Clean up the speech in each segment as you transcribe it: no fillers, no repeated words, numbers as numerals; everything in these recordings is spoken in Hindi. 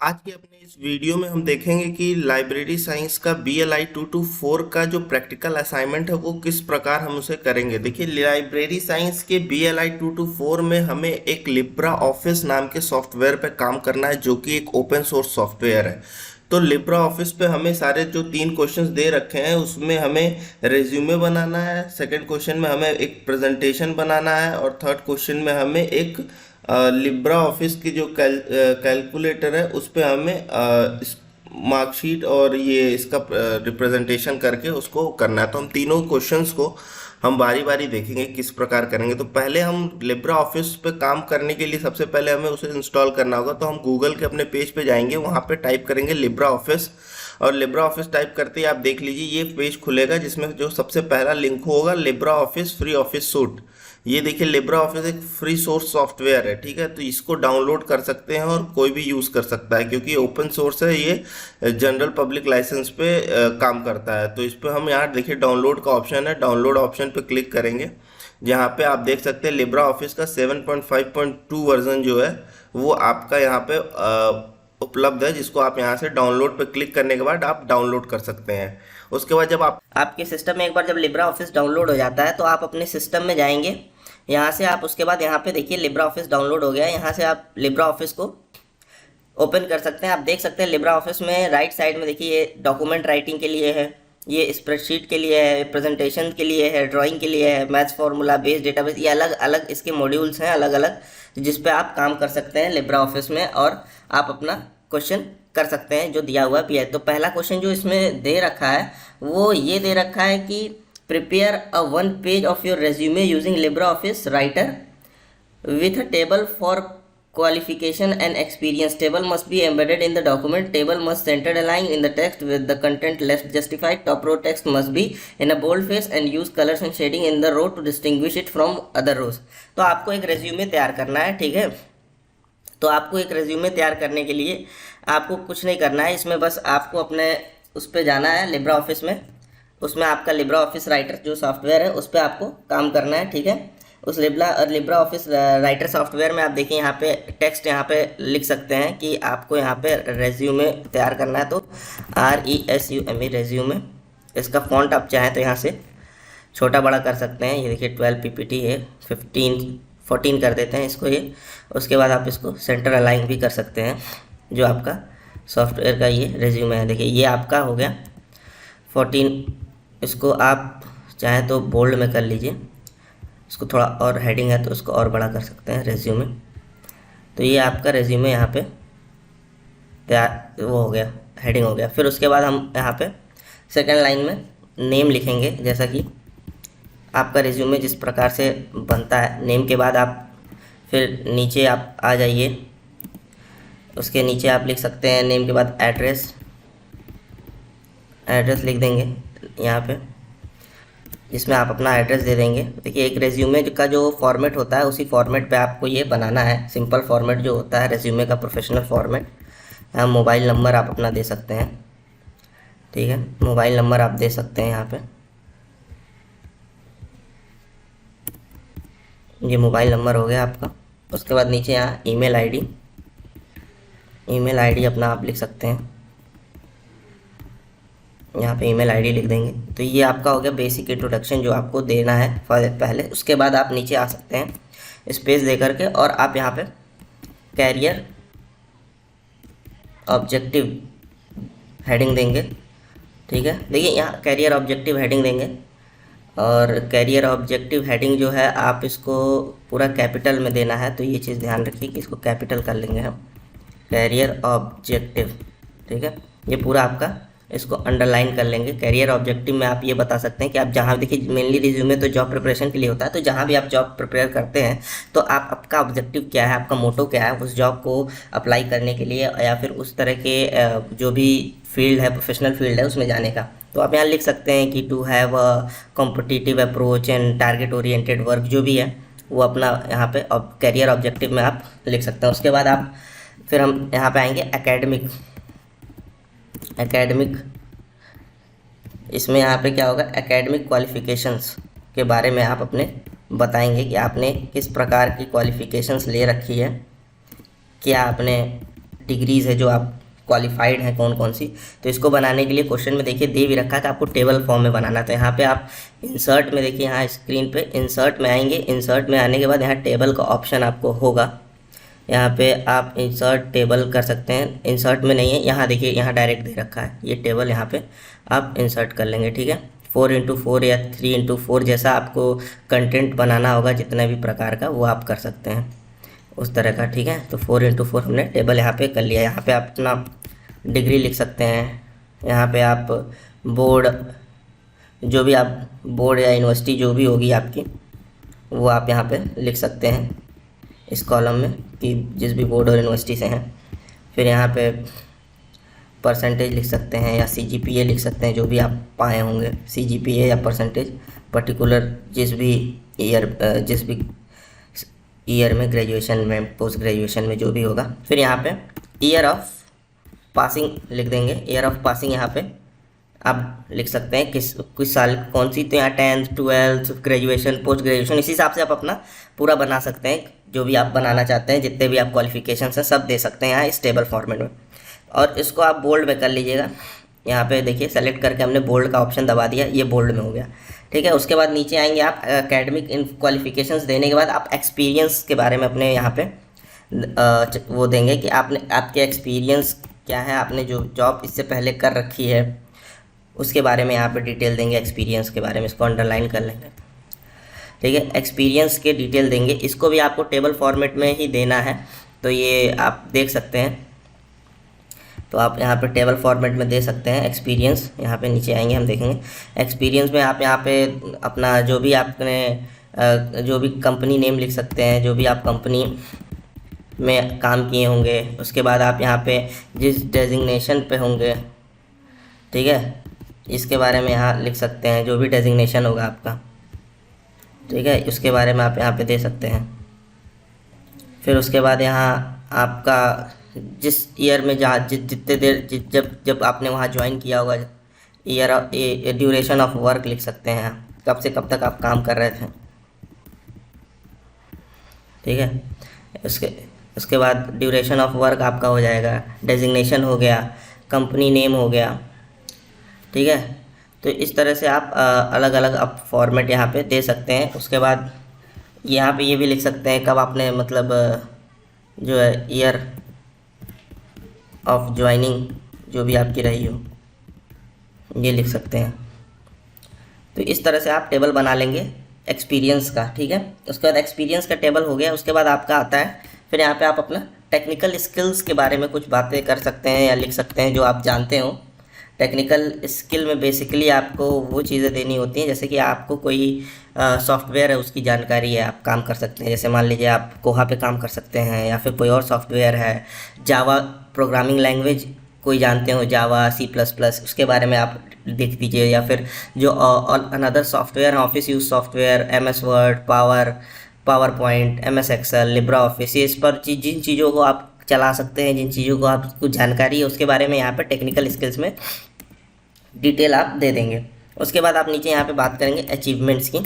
आज के अपने इस वीडियो में हम देखेंगे कि लाइब्रेरी साइंस का BLI 224 का जो प्रैक्टिकल असाइनमेंट है वो किस प्रकार हम उसे करेंगे। देखिए, लाइब्रेरी साइंस के BLI 224 में हमें एक लिब्रा ऑफिस नाम के सॉफ्टवेयर पे काम करना है, जो कि एक ओपन सोर्स सॉफ्टवेयर है। तो लिब्रा ऑफिस पे हमें सारे जो 3 क्वेश्चंस दे रखे हैं उसमें हमें रेज्यूमे बनाना है, सेकंड क्वेश्चन में हमें एक प्रेजेंटेशन बनाना है, और थर्ड क्वेश्चन में हमें एक लिब्रा ऑफिस की जो कैलकुलेटर है उस पे हमें मार्कशीट और ये इसका रिप्रेजेंटेशन करके उसको करना है। तो हम तीनों क्वेश्चंस को हम बारी बारी देखेंगे किस प्रकार करेंगे। तो पहले हम लिब्रा ऑफिस पे काम करने के लिए सबसे पहले हमें उसे इंस्टॉल करना होगा। तो हम गूगल के अपने पेज पे जाएंगे, वहाँ पे टाइप करेंगे लिब्रा ऑफिस, और लिब्रा ऑफिस टाइप करते ही आप देख लीजिए ये पेज खुलेगा, जिसमें जो सबसे पहला लिंक होगा Libra office free office suit. ये देखिए, लिब्रा ऑफिस एक फ्री सोर्स सॉफ्टवेयर है, ठीक है। तो इसको डाउनलोड कर सकते हैं और कोई भी यूज़ कर सकता है, क्योंकि ओपन सोर्स है, ये जनरल पब्लिक लाइसेंस पे काम करता है। तो इस पे हम यहाँ देखिए डाउनलोड का ऑप्शन है, डाउनलोड ऑप्शन पे क्लिक करेंगे। जहाँ पे आप देख सकते हैं लिब्रा ऑफिस का 7.5.2 वर्जन जो है वो आपका यहाँ पे उपलब्ध है, जिसको आप यहाँ से डाउनलोड पे क्लिक करने के बाद आप डाउनलोड कर सकते हैं। उसके बाद जब आप आपके सिस्टम में एक बार जब लिब्रा ऑफिस डाउनलोड हो जाता है तो आप अपने सिस्टम में जाएंगे। यहाँ से आप उसके बाद यहाँ पे देखिए लिब्रा ऑफिस डाउनलोड हो गया है। यहाँ से आप लिब्रा ऑफिस को ओपन कर सकते हैं। आप देख सकते हैं लिब्रा ऑफिस में राइट साइड में देखिए ये डॉक्यूमेंट राइटिंग के लिए है, ये स्प्रेडशीट के लिए है, प्रेजेंटेशन के लिए है, ड्राइंग के लिए है, मैथ्स फार्मूला बेस्ड डेटाबेस, ये अलग अलग इसके मॉड्यूल्स हैं अलग अलग, जिस पे आप काम कर सकते हैं लिब्रा ऑफिस में, और आप अपना क्वेश्चन कर सकते हैं जो दिया हुआ भी है। तो पहला क्वेश्चन जो इसमें दे रखा है वो ये दे रखा है कि prepare a 1 page of your resume using Libra office writer with a table for qualification and experience. Table must be embedded in the document. Table must center align in the text with the content left justified. Top row text must be in a bold face and use colors and shading in the row to distinguish it from other rows. तो आपको एक रेज्यूमे तैयार करना है, ठीक है। तो आपको एक रेज्यूमे तैयार करने के लिए आपको कुछ नहीं करना है, इसमें बस आपको अपने उस पर जाना है लिब्रा ऑफिस में। उसमें आपका लिब्रा ऑफिस राइटर जो सॉफ्टवेयर है उस पर आपको काम करना है, ठीक है। उस लिब्रा ऑफिस राइटर सॉफ्टवेयर में आप देखिए यहाँ पे टेक्स्ट यहाँ पे लिख सकते हैं कि आपको यहाँ पे रेज्यूमे तैयार करना है। तो RESUME रेज्यूमे, इसका फॉन्ट आप चाहें तो यहाँ से छोटा बड़ा कर सकते हैं। ये देखिए 12 PPT है, 14 कर देते हैं इसको ये। उसके बाद आप इसको सेंटर अलाइन भी कर सकते हैं, जो आपका सॉफ्टवेयर का ये रेज्यूमे है। देखिए ये आपका हो गया 14। इसको आप चाहें तो बोल्ड में कर लीजिए, इसको थोड़ा और हेडिंग है तो उसको और बड़ा कर सकते हैं रेज्यूमे। तो ये आपका रेज्यूमे यहाँ पे तैयार वो हो गया, हेडिंग हो गया। फिर उसके बाद हम यहाँ पे सेकंड लाइन में नेम लिखेंगे, जैसा कि आपका रेज्यूमे जिस प्रकार से बनता है। नेम के बाद आप फिर नीचे आप आ जाइए, उसके नीचे आप लिख सकते हैं नेम के बाद एड्रेस लिख देंगे यहाँ पे, जिसमें आप अपना एड्रेस दे देंगे। देखिए एक रेज्यूमे का जो फॉर्मेट होता है उसी फॉर्मेट पे आपको ये बनाना है, सिंपल फॉर्मेट जो होता है रेज्यूमे का, प्रोफेशनल फॉर्मेट। यहाँ मोबाइल नंबर आप अपना दे सकते हैं, ठीक है। मोबाइल नंबर आप दे सकते हैं यहाँ पे, ये मोबाइल नंबर हो गया आपका। उसके बाद नीचे यहाँ ईमेल आईडी अपना आप लिख सकते हैं, यहाँ पे ईमेल आईडी लिख देंगे। तो ये आपका हो गया बेसिक इंट्रोडक्शन जो आपको देना है पहले। उसके बाद आप नीचे आ सकते हैं स्पेस दे करके, और आप यहाँ पे कैरियर ऑब्जेक्टिव हेडिंग देंगे, ठीक है। देखिए यहाँ कैरियर ऑब्जेक्टिव हेडिंग देंगे, और कैरियर ऑब्जेक्टिव हेडिंग जो है आप इसको पूरा कैपिटल में देना है। तो ये चीज़ ध्यान रखिए कि इसको कैपिटल कर लेंगे हम, कैरियर ऑब्जेक्टिव, ठीक है। ये पूरा आपका इसको अंडरलाइन कर लेंगे। कैरियर ऑब्जेक्टिव में आप ये बता सकते हैं कि आप जहाँ देखिए मेनली रिज्यूमे तो जॉब प्रिपरेशन के लिए होता है, तो जहाँ भी आप जॉब प्रिपेयर करते हैं तो आप आपका ऑब्जेक्टिव क्या है, आपका मोटो क्या है उस जॉब को अप्लाई करने के लिए, या फिर उस तरह के जो भी फील्ड है, प्रोफेशनल फील्ड है उसमें जाने का। तो आप यहाँ लिख सकते हैं कि to have a competitive approach and target oriented work, जो भी है वो अपना यहाँ पे कैरियर ऑब्जेक्टिव में आप लिख सकते हैं। उसके बाद आप फिर हम यहाँ पे आएंगे एकेडमिक। इसमें यहाँ पे क्या होगा, एकेडमिक क्वालिफ़िकेशंस के बारे में आप अपने बताएंगे कि आपने किस प्रकार की क्वालिफ़िकेशंस ले रखी है, क्या आपने डिग्रीज़ है जो आप क्वालिफाइड हैं कौन कौन सी। तो इसको बनाने के लिए क्वेश्चन में देखिए दे भी रखा है कि आपको टेबल फॉर्म में बनाना। तो यहाँ पे आप इंसर्ट में देखिए, यहाँ स्क्रीन पे इंसर्ट में आएंगे। इंसर्ट में आने के बाद यहाँ टेबल का ऑप्शन आपको होगा, यहाँ पे आप इंसर्ट टेबल कर सकते हैं। इंसर्ट में नहीं है, यहाँ देखिए यहाँ डायरेक्ट दे रखा है ये टेबल, यहाँ पे आप इंसर्ट कर लेंगे। ठीक है, 4x4 या 3x4 जैसा आपको कंटेंट बनाना होगा जितना भी प्रकार का, वो आप कर सकते हैं उस तरह का। ठीक है, तो 4x4 हमने टेबल यहाँ पे कर लिया। यहाँ पे आप अपना डिग्री लिख सकते हैं, यहाँ पे आप बोर्ड, जो भी आप बोर्ड या यूनिवर्सिटी जो भी होगी आपकी, वो आप यहाँ पे लिख सकते हैं इस कॉलम में कि जिस भी बोर्ड और यूनिवर्सिटी से हैं। फिर यहाँ पे परसेंटेज लिख सकते हैं या CGPA लिख सकते हैं, जो भी आप पाए होंगे CGPA या परसेंटेज पर्टिकुलर जिस भी ईयर में, ग्रेजुएशन में, पोस्ट ग्रेजुएशन में जो भी होगा। फिर यहाँ पे ईयर ऑफ पासिंग लिख देंगे। ईयर ऑफ पासिंग यहाँ पे आप लिख सकते हैं किस साल कौन सी, तो यहाँ 10th 12th graduation, post graduation, इसी हिसाब से आप अपना पूरा बना सकते हैं। जो भी आप बनाना चाहते हैं, जितने भी आप क्वालिफिकेशन हैं सब दे सकते हैं यहाँ इस टेबल फॉर्मेट में। और इसको आप बोल्ड में कर लीजिएगा। यहाँ पे देखिए सेलेक्ट करके हमने बोल्ड का ऑप्शन दबा दिया, ये बोल्ड में हो गया। ठीक है, उसके बाद नीचे आएंगे आप एकेडमिक क्वालिफिकेशंस देने के बाद आप एक्सपीरियंस के बारे में अपने यहाँ पे वो देंगे कि आपके एक्सपीरियंस क्या है, आपने जो जॉब इससे पहले कर रखी है उसके बारे में यहाँ पे डिटेल देंगे। एक्सपीरियंस के बारे में इसको अंडरलाइन कर लेंगे। ठीक है, एक्सपीरियंस के डिटेल देंगे, इसको भी आपको टेबल फॉर्मेट में ही देना है। तो ये आप देख सकते हैं, तो आप यहाँ पे टेबल फॉर्मेट में दे सकते हैं एक्सपीरियंस। यहाँ पे नीचे आएंगे, हम देखेंगे एक्सपीरियंस में आप यहाँ पे अपना जो भी आपने जो भी कंपनी नेम लिख सकते हैं, जो भी आप कंपनी में काम किए होंगे। उसके बाद आप यहाँ पे जिस डेजिग्नेशन पे होंगे, ठीक है, इसके बारे में यहाँ लिख सकते हैं, जो भी डेजिग्नेशन होगा आपका। ठीक है, उसके बारे में आप यहाँ पे दे सकते हैं। फिर उसके बाद यहाँ आपका जिस ईयर में जहाँ जितने देर जब आपने वहाँ ज्वाइन किया होगा, year of duration of work लिख सकते हैं, कब से कब तक आप काम कर रहे थे। ठीक है, उसके बाद ड्यूरेशन ऑफ वर्क आपका हो जाएगा, डेजिग्नेशन हो गया, कंपनी नेम हो गया। ठीक है, तो इस तरह से आप अलग अलग आप फॉर्मेट यहाँ पे दे सकते हैं। उसके बाद यहाँ पे ये भी लिख सकते हैं कब आपने मतलब जो है ईयर ऑफ ज्वाइनिंग जो भी आपकी रही हो, ये लिख सकते हैं। तो इस तरह से आप टेबल बना लेंगे एक्सपीरियंस का। ठीक है, उसके बाद एक्सपीरियंस का टेबल हो गया। उसके बाद आपका आता है, फिर यहाँ पे आप अपना टेक्निकल स्किल्स के बारे में कुछ बातें कर सकते हैं या लिख सकते हैं जो आप जानते हो। टेक्निकल स्किल में बेसिकली आपको वो चीज़ें देनी होती हैं, जैसे कि आपको कोई सॉफ्टवेयर है उसकी जानकारी है, आप काम कर सकते हैं। जैसे मान लीजिए आप कोहा पे काम कर सकते हैं, या फिर कोई और सॉफ्टवेयर है, जावा प्रोग्रामिंग लैंग्वेज कोई जानते हो, जावा, C++, उसके बारे में आप लिख दीजिए। या फिर जो अनदर सॉफ्टवेयर है, office use software, MS word, power point, MS excel, libre office, इस पर जिन चीज़ों को आप चला सकते हैं, जिन चीज़ों को आपको जानकारी है, उसके बारे में यहाँ पर टेक्निकल स्किल्स में डिटेल आप दे देंगे। उसके बाद आप नीचे यहाँ पे बात करेंगे अचीवमेंट्स की,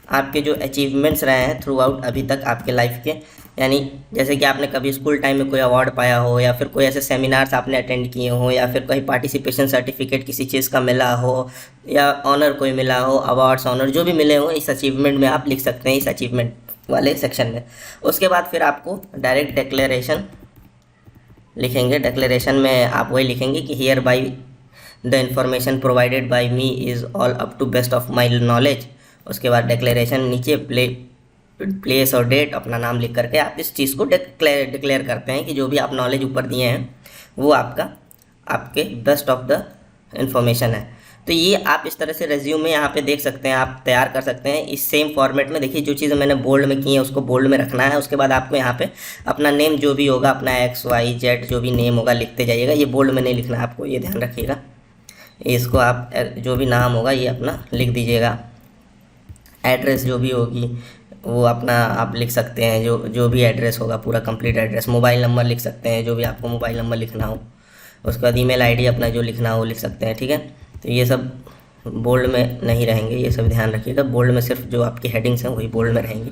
आपके जो अचीवमेंट्स रहे हैं थ्रू आउट अभी तक आपके लाइफ के, यानी जैसे कि आपने कभी स्कूल टाइम में कोई अवार्ड पाया हो, या फिर कोई ऐसे सेमिनार्स आपने अटेंड किए हो, या फिर कोई पार्टिसिपेशन सर्टिफिकेट किसी चीज़ का मिला हो, या ऑनर कोई मिला हो, अवार्ड्स ऑनर जो भी मिले हो, इस अचीवमेंट में आप लिख सकते हैं, इस अचीवमेंट वाले सेक्शन में। उसके बाद फिर आपको डायरेक्ट डिक्लेरेशन लिखेंगे। डिक्लेरेशन में आप वही लिखेंगे कि hereby the information provided by me is all up to best of my knowledge. उसके बाद डिक्लेरेशन नीचे प्लेस और डेट अपना नाम लिख करके आप इस चीज़ को डिक्लेयर करते हैं कि जो भी आप नॉलेज ऊपर दिए हैं वो आपके बेस्ट ऑफ द इंफॉर्मेशन है। तो ये आप इस तरह से रेज्यूम में यहाँ पे देख सकते हैं, आप तैयार कर सकते हैं इस सेम फॉर्मेट में। देखिए जो चीज़ें मैंने बोल्ड में की है उसको बोल्ड में रखना है। उसके बाद आपको यहाँ पे अपना नेम जो भी होगा, अपना XYZ जो भी नेम होगा लिखते जाइएगा। ये बोल्ड में नहीं लिखना है आपको, ये ध्यान रखिएगा। इसको आप जो भी नाम होगा ये अपना लिख दीजिएगा। एड्रेस जो भी होगी वो अपना आप लिख सकते हैं, जो भी एड्रेस होगा पूरा कंप्लीट एड्रेस। मोबाइल नंबर लिख सकते हैं, जो भी आपको मोबाइल नंबर लिखना हो। उसके बाद ईमेल आईडी अपना जो लिखना हो लिख सकते हैं। ठीक है, तो ये सब बोल्ड में नहीं रहेंगे, ये सब ध्यान रखिएगा। बोल्ड में सिर्फ जो आपकी हेडिंग्स हैं वही बोल्ड में रहेंगी।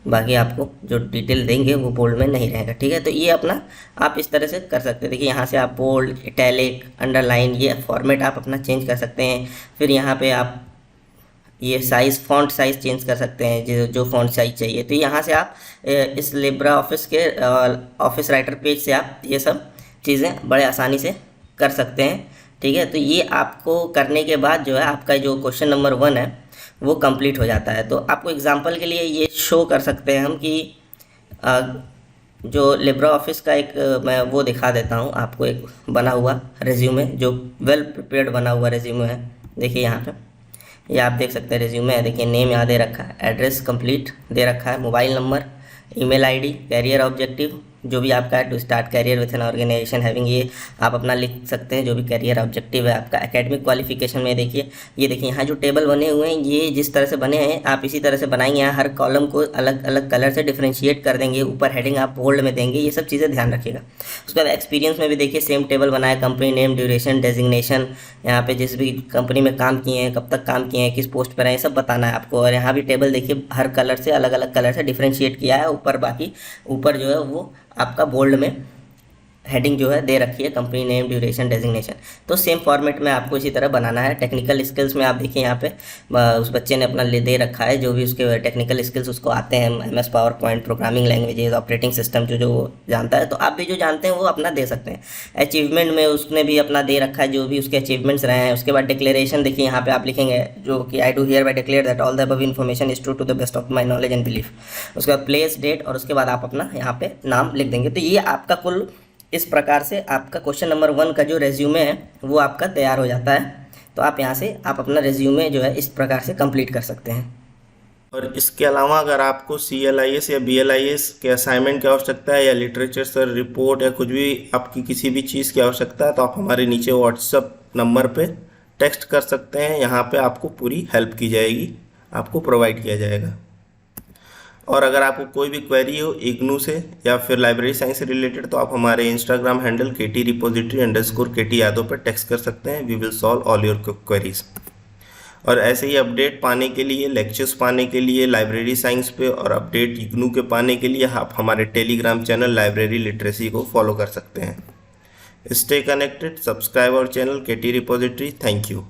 बाकी आपको जो डिटेल देंगे वो बोल्ड में नहीं रहेगा, ठीक है। तो ये अपना आप इस तरह से कर सकते हैं। देखिए यहाँ से आप बोल्ड, इटैलिक, अंडरलाइन, ये फॉर्मेट आप अपना चेंज कर सकते हैं। फिर यहाँ पे आप ये साइज़, फॉन्ट साइज़ चेंज कर सकते हैं, जो फॉन्ट साइज़ चाहिए। तो यहाँ से आप इस लिब्रा ऑफिस के ऑफिस राइटर पेज से आप ये सब चीज़ें बड़े आसानी से कर सकते हैं, ठीक है। तो ये आपको करने के बाद जो है आपका जो क्वेश्चन नंबर 1 है वो कंप्लीट हो जाता है। तो आपको एग्जांपल के लिए ये शो कर सकते हैं हम कि जो लिब्रा ऑफिस का एक मैं वो दिखा देता हूँ आपको, एक बना हुआ रेज्यूमे, जो वेल प्रिपेयर्ड बना हुआ रेज्यूमे है। देखिए यहाँ पे ये आप देख सकते हैं रेज्यूमे है। देखिए नेम यहाँ दे रखा है, एड्रेस कंप्लीट दे रखा है, mobile number, email ID, career objective जो भी आपका है, to start career with an organisation having, ये आप अपना लिख सकते हैं जो भी कैरियर ऑब्जेक्टिव है आपका। एकेडमिक क्वालिफिकेशन में देखिए, ये देखिए यहाँ जो टेबल बने हुए हैं ये जिस तरह से बने हैं आप इसी तरह से बनाएंगे। यहाँ हर कॉलम को अलग अलग कलर से डिफ्रेंशिएट कर देंगे, ऊपर हेडिंग आप बोल्ड में देंगे, ये सब चीज़ें ध्यान रखिएगा। उसके बाद एक्सपीरियंस में भी देखिए सेम टेबल बनाया, कंपनी नेम, ड्यूरेशन, डेजिग्नेशन, यहाँ पे जिस भी कंपनी में काम किए हैं, कब तक काम किए हैं, किस पोस्ट पर हैं, ये सब बताना है आपको। और यहाँ भी टेबल देखिए हर कलर से अलग अलग कलर से डिफ्रेंशिएट किया है ऊपर, बाकी ऊपर जो है वो आपका बोल्ड में हेडिंग जो है दे रखी है, कंपनी नेम, ड्यूरेशन, डेजिग्नेशन। तो सेम फॉर्मेट में आपको इसी तरह बनाना है। टेक्निकल स्किल्स में आप देखिए यहाँ पे उस बच्चे ने अपना दे रखा है जो भी उसके टेक्निकल स्किल्स उसको आते हैं, MS power point, programming languages, operating system जो वो जानता है। तो आप भी जो जानते हैं वो अपना दे सकते हैं। अचीवमेंट में उसने भी अपना दे रखा है जो भी उसके अचीवमेंट्स रहे हैं। उसके बाद डिक्लेरेशन देखिए यहाँ पे आप लिखेंगे जो कि I do hereby declare that all the above information is true to the best of my knowledge and belief. उसके बाद प्लेस, डेट, और उसके बाद आप अपना यहाँ पे नाम लिख देंगे। तो ये आपका कुल इस प्रकार से आपका क्वेश्चन नंबर 1 का जो रेज्यूमे है वो आपका तैयार हो जाता है। तो आप यहाँ से आप अपना रेज्यूमे जो है इस प्रकार से कंप्लीट कर सकते हैं। और इसके अलावा अगर आपको CLIS या BLIS के असाइनमेंट की आवश्यकता है, या लिटरेचर सर रिपोर्ट, या कुछ भी आपकी किसी भी चीज़ की आवश्यकता है, तो आप हमारे नीचे व्हाट्सएप नंबर पे टेक्स्ट कर सकते हैं। यहाँ पे आपको पूरी हेल्प की जाएगी, आपको प्रोवाइड किया जाएगा। और अगर आपको कोई भी क्वेरी हो इग्नू से या फिर लाइब्रेरी साइंस से रिलेटेड, तो आप हमारे इंस्टाग्राम हैंडल KT_repository_ यादव पर टेक्स्ट कर सकते हैं। We will solve all your queries. और ऐसे ही अपडेट पाने के लिए, लेक्चर्स पाने के लिए लाइब्रेरी साइंस पे, और अपडेट इग्नू के पाने के लिए आप हमारे टेलीग्राम चैनल लाइब्रेरी लिटरेसी को फॉलो कर सकते हैं। Stay connected, subscribe our channel KT Repository। Thank you.